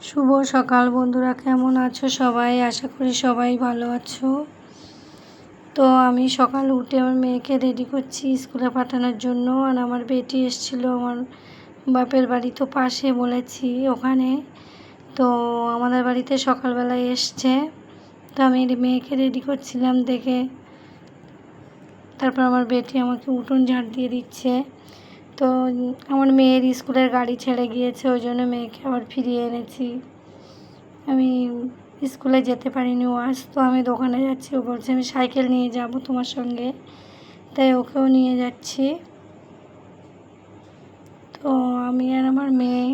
শুভ সকাল বন্ধুরা, কেমন আছো সবাই? আশা করি সবাই ভালো আছো। তো আমি সকালে উঠে আমার মেয়েকে রেডি করছি স্কুলে পাঠানোর জন্য। আর আমার বেটি এসেছিলো আমার বাপের বাড়ি, তো পাশে বলেছি ওখানে। তো আমাদের বাড়িতে সকালবেলায় এসছে, তো আমি মেয়েকে রেডি করছিলাম দেখে। তারপর আমার বেটি আমাকে উঠোন ঝাড় দিয়ে দিচ্ছে। তো আমার মেয়ের স্কুলের গাড়ি ছেড়ে গিয়েছে, ওই জন্য মেয়েকে আবার ফিরিয়ে এনেছি। আমি স্কুলে যেতে পারিনি আজ, তো আমি দোকানে যাচ্ছি। ও বলছে আমি সাইকেল নিয়ে যাব তোমার সঙ্গে, তাই ওকেও নিয়ে যাচ্ছি। তো আমি আর আমার মেয়ে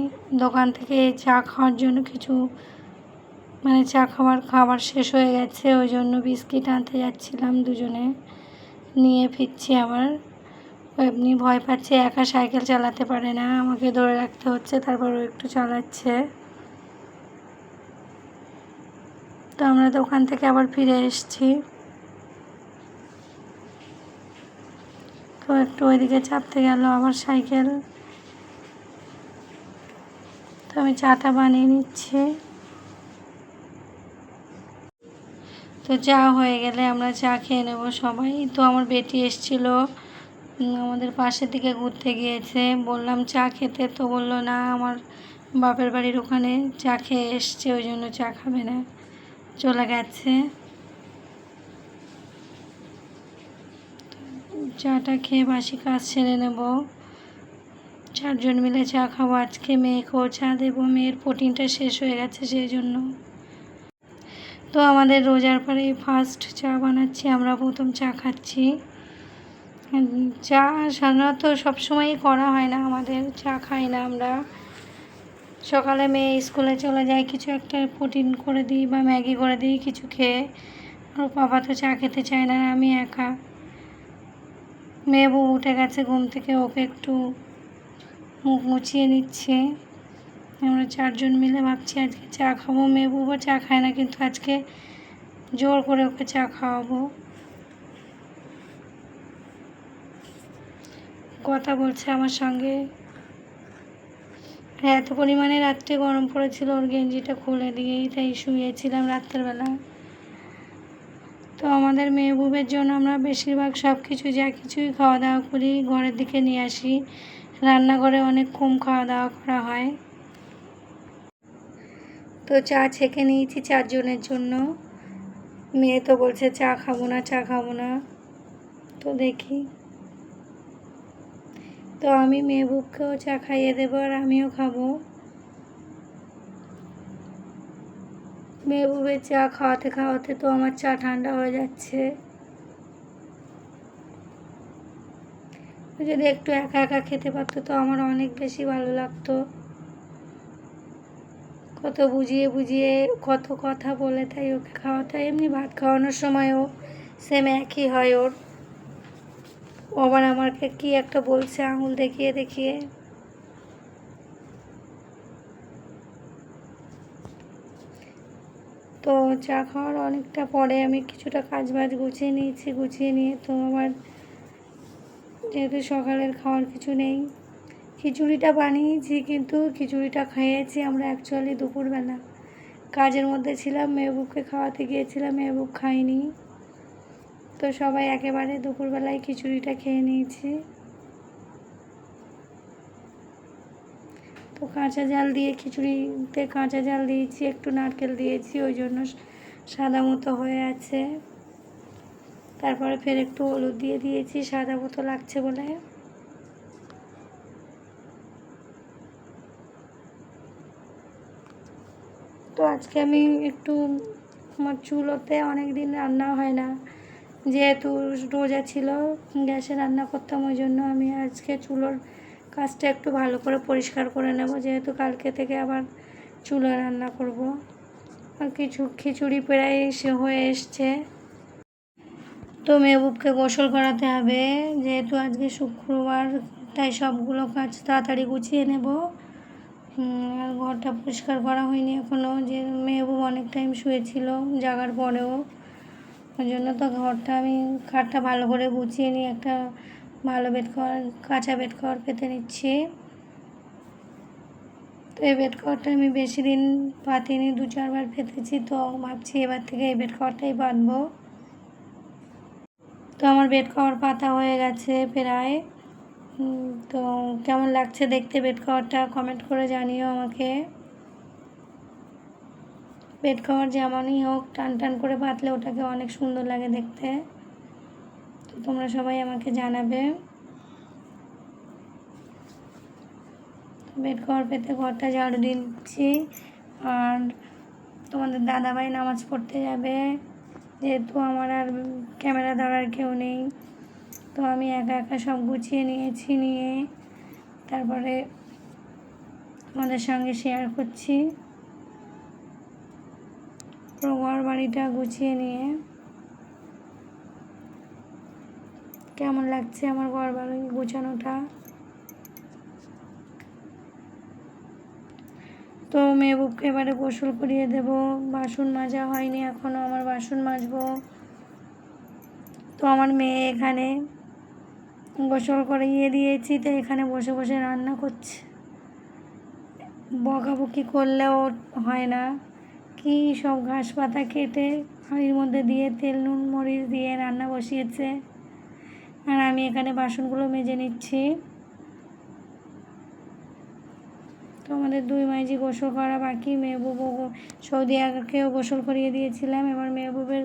দোকান থেকে চা খাওয়ার জন্য কিছু চা খাবার শেষ হয়ে গেছে, ওই জন্য বিস্কিট আনতে যাচ্ছিলাম। দুজনে নিয়ে ফিরছি। আবার এমনি ভয় পাচ্ছে, একা সাইকেল চালাতে পারে না, আমাকে ধরে রাখতে হচ্ছে, তারপর ও একটু চালাচ্ছে। তো আমরা দোকান থেকে আবার ফিরে এসেছি। তো একটু ওইদিকে চাপতে গেল আবার সাইকেল। তো আমি চাটা বানিয়ে নিচ্ছি। তো চা হয়ে গেলে আমরা চা খেয়ে নেব সবাই। তো আমার বেটি এসছিল, আমাদের পাশের দিকে ঘুরতে গিয়েছে। বললাম চা খেতে, তো বললো না, আমার বাপের বাড়ির ওখানে চা খেয়ে এসছে, ওই জন্য চা খাবে না, চলে গেছে। চাটা খেয়ে বাসি কাজ সেরে নেব। 4 জন মিলে চা খাবো আজকে। মেয়েকেও চা দেবো, মেয়ের প্রোটিনটা শেষ হয়ে গেছে সেই জন্য। তো আমাদের রোজার পরে ফার্স্ট চা বানাচ্ছি, আমরা প্রথম চা খাচ্ছি। চা সাধারণত সবসময়ই করা হয় না, আমাদের চা খাই না আমরা। সকালে মেয়ে স্কুলে চলে যায়, কিছু একটা প্রোটিন করে দিই বা ম্যাগি করে দিই কিছু খেয়ে। আর বাবা তো চা খেতে চায় না, আমি একা। মেয়ে বউ উঠে গেছে ঘুম থেকে, ওকে একটু মুখ মুছিয়ে নিচ্ছে। আমরা 4 জন মিলে ভাবছি আজকে চা খাবো। মেয়ে বউও চা খায় না, কিন্তু আজকে জোর করে ওকে চা খাওয়াবো। কথা বলছে আমার সঙ্গে। এত পরিমাণে রাত্রে গরম পড়েছিল, ওর গেঞ্জিটা খুলে দিয়েই তাই শুয়েছিলাম রাত্রেবেলা। তো আমাদের মেয়ে বউয়ের জন্য আমরা বেশিরভাগ সব কিছু যা কিছুই খাওয়া দাওয়া করি ঘরের দিকে নিয়ে আসি। রান্নাঘরে অনেক কম খাওয়া দাওয়া করা হয়। তো চা ছেঁকে নিয়েছি 4 জনের জন্য। মেয়ে তো বলছে চা খাবো না, চা খাবো না। তো দেখি, তো আমি মেয়ে বউকেও চা খাইয়ে দেবো আর আমিও খাবো। মেয়ে বউয়ের চা খাওয়াতে খাওয়াতে তো আমার চা ঠান্ডা হয়ে যাচ্ছে। যদি একটু একা একা খেতে পারতো তো আমার অনেক বেশি ভালো লাগতো। কত বুঝিয়ে বুঝিয়ে কত কথা বলে তাই ওকে খাওয়াতে হয়। এমনি ভাত খাওয়ানোর সময়ও সেম একই হয় ওর। ও আবার আমাকে কি একটা বলছে আঙুল দেখিয়ে দেখিয়ে। তো চা খাওয়ার অনেকটা পরে আমি কিছুটা কাজবাজ গুছিয়ে নিয়েছি। গুছিয়ে নিয়ে তো আবার যেহেতু সকালের খাওয়ার কিছু নেই, খিচুড়িটা বানিয়েছি, কিন্তু খিচুড়িটা খেয়েছি আমরা অ্যাকচুয়ালি দুপুরবেলা। কাজের মধ্যে ছিলাম, মেহবুবকে খাওয়াতে গিয়েছিলাম, মেহবুব খাইনি। তো সবাই একেবারে দুপুরবেলায় খিচুড়িটা খেয়ে নিয়েছি। তো কাঁচা জাল দিয়ে খিচুড়িতে কাঁচা জাল দিয়েছি, একটু নারকেল দিয়েছি, ওই জন্য সাদা মতো হয়ে আছে। তারপরে ফের একটু হলুদ দিয়ে দিয়েছি সাদা মতো লাগছে বলে। তো আজকে আমি একটু, আমার চুলোতে অনেক দিন রান্না হয় না, যেহেতু রোজা ছিল গ্যাসে রান্না করতাম, ওই জন্য আমি আজকে চুলোর কাজটা একটু ভালো করে পরিষ্কার করে নেব, যেহেতু কালকে থেকে আবার চুলোয় রান্না করব। আর কিছু খিচুড়ি প্রায় হয়ে এসছে। তো মেহবুবকে গোসল করাতে হবে, যেহেতু আজকে শুক্রবার, তাই সবগুলো কাজ তাড়াতাড়ি গুছিয়ে নেব। আর ঘরটা পরিষ্কার করা হয়নি এখনও, যে মেহবুব অনেক টাইম শুয়েছিল জাগার পরেও, ওই জন্য তো ঘরটা আমি খাটটা ভালো করে গুছিয়ে নিয়ে একটা ভালো কাঁচা বেড কভার পেতে নিচ্ছি। তো এই বেড কভারটা আমি বেশি দিন পাতিনি, 2-4 বার পেতেছি। তো ভাবছি এবার থেকে এই বেড কভারটাই পাতবো। তো আমার বেড কভার পাতা হয়ে গেছে প্রায়। তো কেমন লাগছে দেখতে বেড কভারটা কমেন্ট করে জানিও আমাকে। বেড কভার যেমনই হোক টান টান করে পাতলে ওটাকে অনেক সুন্দর লাগে দেখতে। তো তোমরা সবাই আমাকে জানাবে। বেড কভার পেতে ঘরটা ঝাড়ু দিচ্ছি। আর তোমাদের দাদাভাই নামাজ পড়তে যাবে, যেহেতু আমার আর ক্যামেরা ধরার কেউ নেই। তো আমি একা একা সব গুছিয়ে নিয়েছি, নিয়ে তারপরে তোমাদের সঙ্গে শেয়ার করছি পুরো ঘর বাড়িটা গুছিয়ে নিয়ে। কেমন লাগছে আমার ঘর বাড়ি গুছানোটা। তো মেহবুবকে এবারে গোসল করিয়ে দেব। বাসন মাজা হয়নি এখনও, আমার বাসন মাজবো। তো আমার মেয়ে এখানে গোসল করিয়ে দিয়েছি, তো এখানে বসে বসে রান্না করছে। বকাবকি করলেও হয় না, কি সব ঘাস পাতা কেটে হাঁড়ির মধ্যে দিয়ে তেল নুন মরিচ দিয়ে রান্না বসিয়েছে। আর আমি এখানে বাসনগুলো মেজে নিচ্ছি। তো আমাদের দুই মাইজি গোসল করা বাকি। মেহবুবও সৌদিয়াকেও গোসল করিয়ে দিয়েছিলাম। এবার মেহবুবের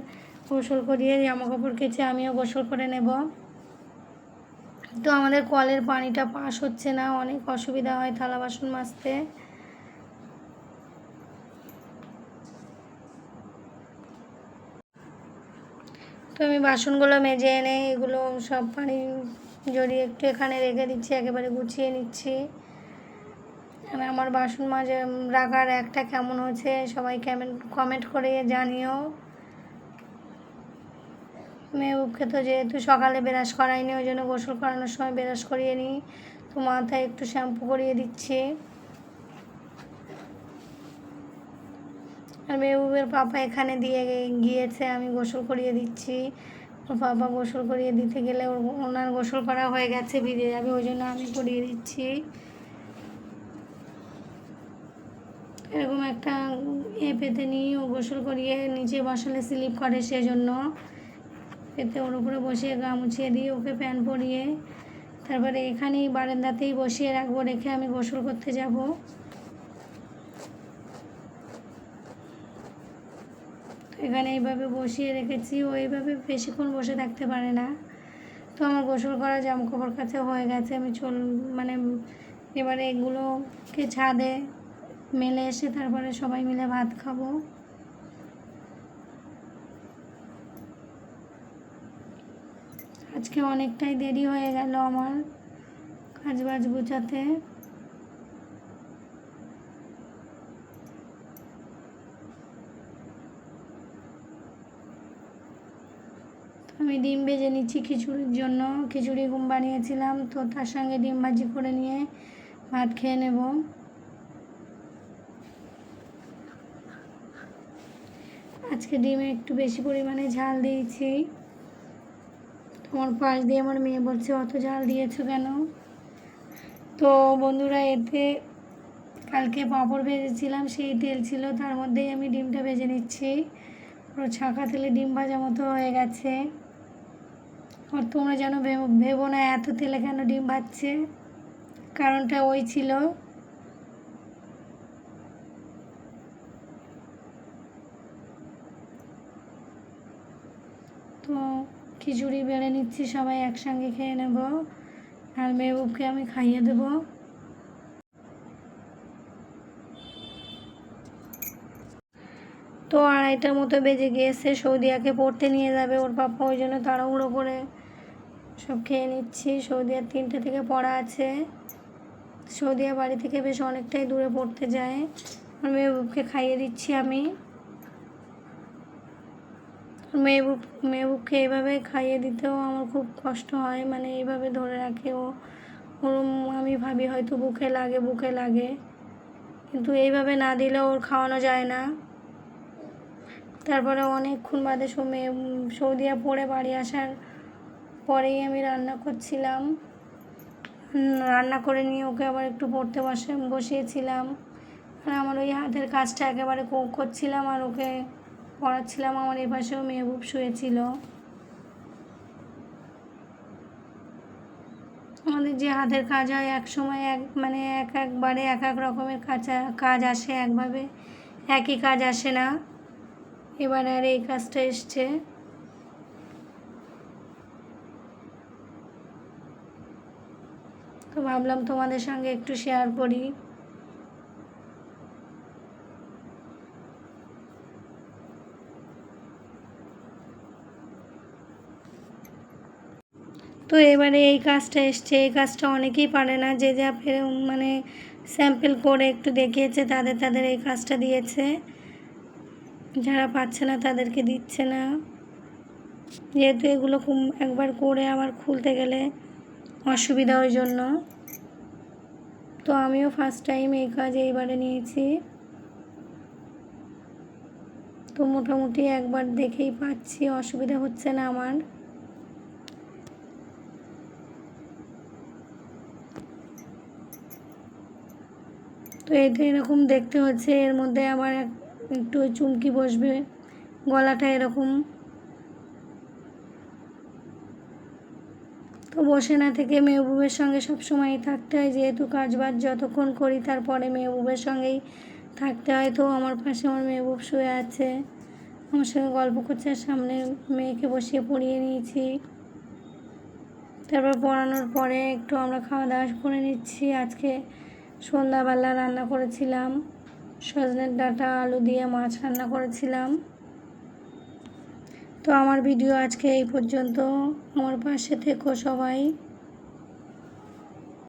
গোসল করিয়ে জামা কাপড় কেচে আমিও গোসল করে নেব। তো আমাদের কলের পানিটা পাস হচ্ছে না, অনেক অসুবিধা হয় থালা বাসন মাজতে। তো আমি বাসনগুলো মেজে এনে এগুলো সব পানি জড়িয়ে একটু এখানে রেখে দিচ্ছি, একেবারে গুছিয়ে নিচ্ছি। আর আমার বাসন মাজা রাখার একটা কেমন হয়েছে সবাই কমেন্ট করে জানিও। মেহবুবকে তো যেহেতু সকালে ব্রাশ করাইনি, ওই জন্য গোসল করানোর সময় ব্রাশ করিয়ে নিই। তো মাথায় একটু শ্যাম্পু করিয়ে দিচ্ছি। আর মেহবুবের পাপা এখানে দিয়ে গিয়েছে, আমি গোসল করিয়ে দিচ্ছি। ওর পাপা গোসল করিয়ে দিতে গেলে ওনার গোসল করা হয়ে গেছে, ভিজে যাবে, ওই জন্য আমি করিয়ে দিচ্ছি। এরকম একটা পেতে নিই, ও গোসল করিয়ে নিচে বসালে স্লিপ করে, সেজন্য পেতে ওর উপরে বসিয়ে গা মুছিয়ে দিই, ওকে প্যান্ট পরিয়ে তারপরে এখানেই বারান্দাতেই বসিয়ে রাখবো, রেখে আমি গোসল করতে যাব। এখানে এইভাবে বসিয়ে রেখেছি, ও এইভাবে বেশিক্ষণ বসে থাকতে পারে না। তো আমার গোসল করা জামা কাপড় কাচা হয়ে গেছে। আমি এবারে এগুলোকে ছাদে মেলে এসে তারপরে সবাই মিলে ভাত খাবো। আজকে অনেকটাই দেরি হয়ে গেল আমার কাজ বাজ গুছাতে। আমি ডিম ভেজে নিচ্ছি খিচুড়ির জন্য। খিচুড়ি ঘুম বানিয়েছিলাম, তো তার সঙ্গে ডিম ভাজি করে নিয়ে ভাত খেয়ে নেব। আজকে ডিমে একটু বেশি পরিমাণে ঝাল দিয়েছি। তোমার পাশ দিয়ে আমার মেয়ে বলছে অত ঝাল দিয়েছো কেন। তো বন্ধুরা, এতে কালকে পাঁপড় ভেজেছিলাম, সেই তেল ছিল, তার মধ্যেই আমি ডিমটা ভেজে নিচ্ছি। পুরো ছাঁকা তেলে ডিম ভাজা মতো হয়ে গেছে। আর তোমরা যেন ভেবো না এত তেলে কেন ডিম ভাজছে, কারণটা ওই ছিল। তো খিচুড়ি বেড়ে নিচ্ছি, সবাই একসঙ্গে খেয়ে নেব। আর মেহবুবকে আমি খাইয়ে দেব। তো 2:30টার মতো বেজে গিয়েছে, সৌদিয়াকে পড়তে নিয়ে যাবে ওর পাপা, ওই জন্য তাড়াহুড়ো করে সব খেয়ে নিচ্ছি। সৌদিয়ার 3টে থেকে পড়া আছে। সৌদিয়া বাড়ি থেকে বেশ অনেকটাই দূরে পড়তে যায়। আর মেহবুবকে খাইয়ে দিচ্ছি আমি। মেহবুবকে এইভাবে খাইয়ে দিতেও আমার খুব কষ্ট হয়, মানে এইভাবে ধরে রাখে ও। আমি ভাবি হয়তো বুকে লাগে, কিন্তু এইভাবে না দিলে ওর খাওয়ানো যায় না। তারপরে অনেকক্ষণ বাদে সৌদিয়া পড়ে বাড়ি আসার পরেই আমি রান্না করছিলাম। রান্না করে নিয়ে ওকে আবার একটু পড়তে বসিয়েছিলাম। আর আমার ওই হাতের কাজটা একেবারে করছিলাম আর ওকে পড়াচ্ছিলাম। আমার এপাশেও মেহবুব শুয়েছিল। আমাদের যে হাতের কাজ হয় এক সময় একবারে এক এক রকমের কাজ আসে, একভাবে একই কাজ আসে না। এবার আর এই কাজটা এসছে। তো ভাবলাম তোমাদের সঙ্গে একটু শেয়ার করি। তো এবারে এই কাজটা এসছে। এই কাজটা অনেকেই পারে না, যে যা স্যাম্পল করে একটু দেখিয়েছে তাদের এই কাজটা দিয়েছে, যারা পাচ্ছে না তাদেরকে দিচ্ছে না, যেহেতু এগুলো একবার করে আবার খুলতে গেলে অসুবিধা, ওই জন্য। তো আমিও ফার্স্ট টাইম এই কাজ এইবারে নিয়েছি। তো মোটামুটি একবার দেখেই পাচ্ছি, অসুবিধা হচ্ছে না আমার। তো এটা এরকম দেখতে হচ্ছে। এর মধ্যে আবার একটু চুমকি বসবে, গলাটা এরকম। তো বসে না থেকে মেহবুবের সঙ্গে সবসময়ই থাকতে হয়, যেহেতু কাজবাজ যতক্ষণ করি তারপরে মেহবুবের সঙ্গেই থাকতে হয়। তো আমার পাশে আমার মেহবুব শুয়ে আছে, আমার সঙ্গে গল্প করছে। সামনে মেয়েকে বসিয়ে পড়িয়ে নিয়েছি। তারপর পড়ানোর পরে একটু আমরা খাওয়া দাওয়া করে নিচ্ছি। আজকে সন্ধ্যাবেলা রান্না করেছিলাম সজনের ডাঁটা আলু দিয়ে মাছ রান্না করেছিলাম। তো আমার ভিডিও আজকে এই পর্যন্ত। আমার পাশে থেকো সবাই।